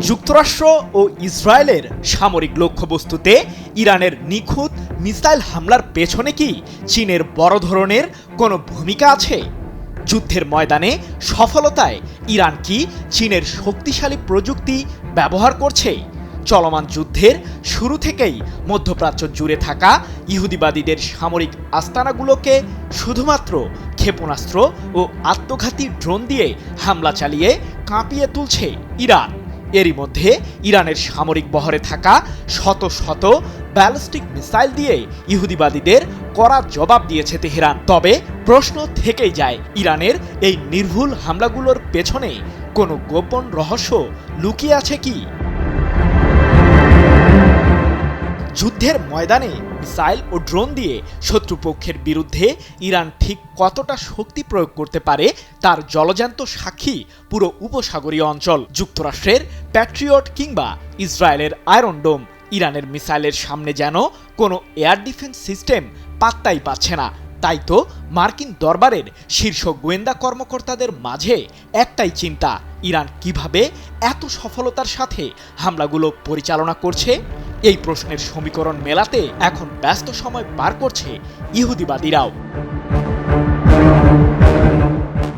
যুক্তরাষ্ট্র ও ইসরায়েলের সামরিক লক্ষ্যবস্তুতে ইরানের নিখুঁত মিসাইল হামলার পেছনে কি চীনের বড় ধরনের কোনো ভূমিকা আছে? যুদ্ধের ময়দানে সফলতায় ইরান কি চীনের শক্তিশালী প্রযুক্তি ব্যবহার করছে? চলমান যুদ্ধের শুরু থেকেই মধ্যপ্রাচ্য জুড়ে থাকা ইহুদিবাদীদের সামরিক আস্তানাগুলোকে শুধুমাত্র ক্ষেপণাস্ত্র ও আত্মঘাতী ড্রোন দিয়ে হামলা চালিয়ে কাঁপিয়ে তুলছে ইরান। এরই মধ্যে ইরানের সামরিক বহরে থাকা শত শত ব্যালিস্টিক মিসাইল দিয়ে ইহুদিবাদীদের কড়া জবাব দিয়েছে তেহরান। তবে প্রশ্ন থেকেই যায়, ইরানের এই নির্ভুল হামলাগুলোর পেছনে কোনো গোপন রহস্য লুকিয়ে আছে কি? যুদ্ধের ময়দানে মিসাইল ও ড্রোন দিয়ে শত্রুপক্ষের বিরুদ্ধে ইরান ঠিক কতটা শক্তি প্রয়োগ করতে পারে তার জলজ্যান্ত সাক্ষী পুরো উপসাগরীয় অঞ্চল। যুক্তরাষ্ট্রের প্যাট্রিয়ট কিংবা ইসরায়েলের আয়রন ডোম ইরানের মিসাইলের সামনে যেন কোনো এয়ার ডিফেন্স সিস্টেম পাত্তাই পাচ্ছে না। তাই তো মার্কিন দরবারের শীর্ষ গোয়েন্দা কর্মকর্তাদের মাঝে একটাই চিন্তা, ইরান কিভাবে এত সফলতার সাথে হামলাগুলো পরিচালনা করছে। এই প্রশ্নের সমীকরণ মেলাতে এখন ব্যস্ত সময় পার করছে ইহুদিবাদীরাও।